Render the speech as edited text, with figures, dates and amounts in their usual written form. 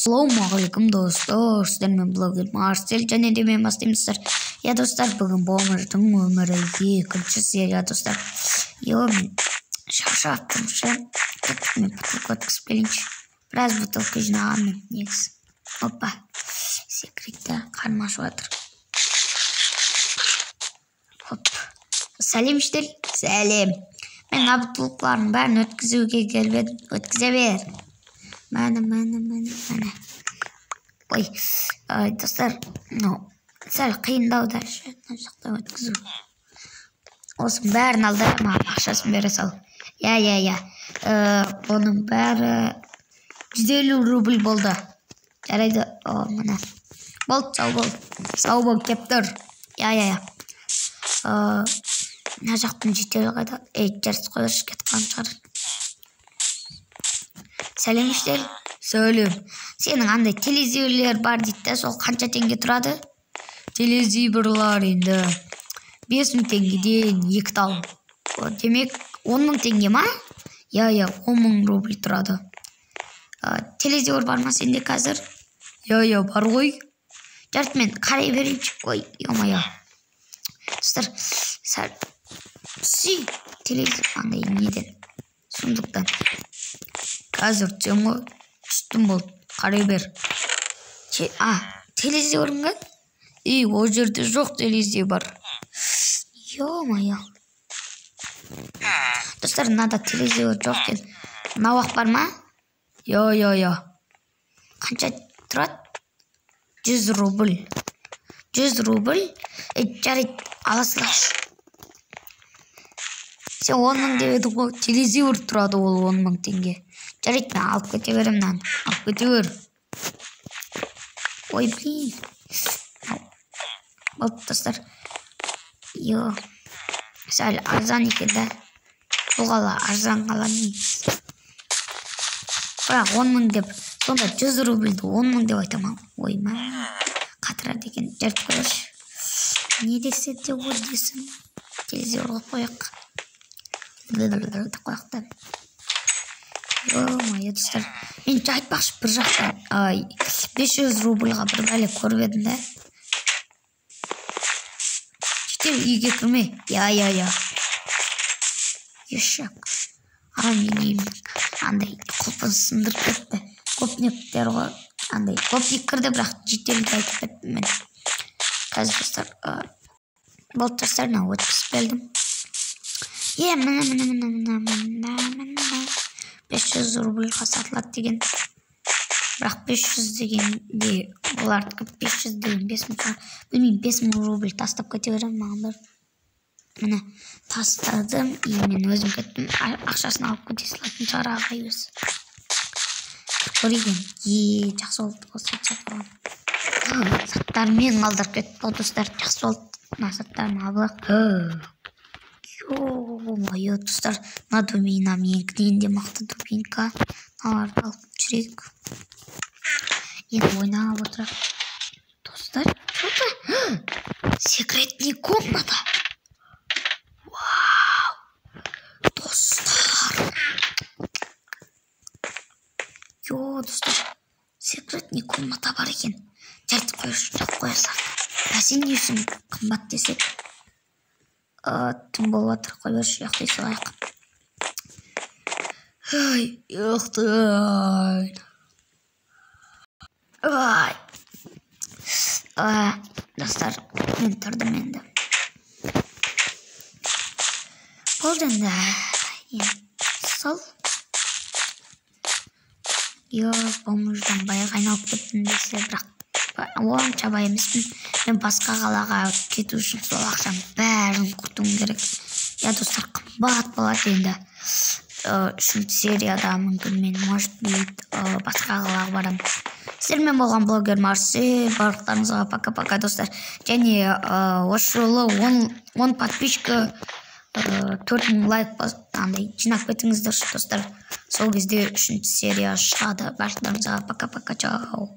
Assalamualaikum dostlar, sizlerмен блогер Марсель және де мен бастаймыздар. Я достар, бүгін Бомырдың өмірі 2-ші серия достар. Мен шаршап тұрмын. Мен бутылка өткізіп келейінші. Біраз бутылка жинағанмын негізі. Опа, секретті қармашып жатыр. Хоп, сәлемшілер, сәлем. Мен бутылкалардың бәрін өткізуге келбедім. Өткізе бер. Мәні. Ой, достар, сәл қиындау да жақта өткізу. Осының бәрін алды, ақшасын бере сал. Оның бәрі 150 рубль болды. Жарайды, мына. Болды, сау бол, кеп тұр. Мына жақтың жетелі қайда. Жарыс қойыршы кеткен шығар. Сәлемшілер, сөйлем. Сенің андай телевизорлер бар дейді, сол қанша теңге тұрады? Телевизорлар енді 5000 теңгеден 2 тал. Демек 10.000 теңге ма? 10.000 рубль тұрады. Телевизор бар ма сенде қазір? Бар ғой. Жарты мен қарай берейінші. Ой, ема. Достар, сәл телевизор андай неден сұмдықтан. Қазір темі түстім бол, қарай бер. Телевизорың ға? О жерде жоқ телевизор бар. Ё-моё. Достар, мынада телевизор жоқ кен. Мынау ақ бар ма? Қанша тұрады? 100 рубль. 100 рубль? Жарайды, аласылаш. Сен 10.000 деп еді ғой, телевизор тұрады ол 10.000 теңге. Жарайды, мен алып кете берем нан. Алып кете бер. Ой, блин. Болды, достар. Сәл арзан екен да. Бұл қала арзан қала негіз. Бірақ 10.000 деп, сонда 100 рубльді 10.000 деп айтамын. Ой, қатыра деген жарып қойыршы. Не десе де ол десін. Телевизорға қояқ. Қояқтан. Ё-моё, достар. Мен жайтпақшы бір жақтан 500 рубльға бір бәле көріп едім да. Жетер үйге кірме. Ешек. Менің андай құлпын сындырып кетті. Көпнектер ғой. Андай көпнек кірді, бірақ жетерлік айтып кеттім мен. Қазір достар. Болды достар, өткізіп келдім. 500 рубльға сатылады деген. Бірақ 500 деген де оларды 500 деген 5000. Білмеймін, 5000 рубль тастап кете берем маған бір. Міне тастадым, мен өзім кеттім. Ақшасын алып кете салатын шығар ағай өзі. Көреген, жақсы болды осы сатылған. Саттармен қалдырып кетті достар, жақсы болды. Мына саттарын алып. Ё-моё, достар, мына домина менікінен де мықты доминка. Мыналарды алып жүрейік. Енді ойнап отырып. Достар, секретный комната. Вау! Достар. Достар, секретный комната бар екен. Жарты қойырсақ. Бәсен не үшін қымбат десек. Түн болып атыр, қойыршы, яқтай салайық. Яқтай. Достар, мен тұрдым енді. Болды енді. Сол. Бомырдан баяғы айналып кеттім десе, бірақ онша бай емеспін. Мен басқа қалаға кету үшін сол ақшам бәрін құртуым керек. Достар, қымбат болады енді. 3-ші серияда мүмкін мен может басқа қалаға барам. Сіздермен болған блогер Марсель. Барлықтарыңызға пока-пока достар. Және осы жолы 10 подписчика 4000 лайк жинап кетіңіздер достар. Сол кезде 3-ші серия шығады. Барлықтарыңызға пока-пока. Чао.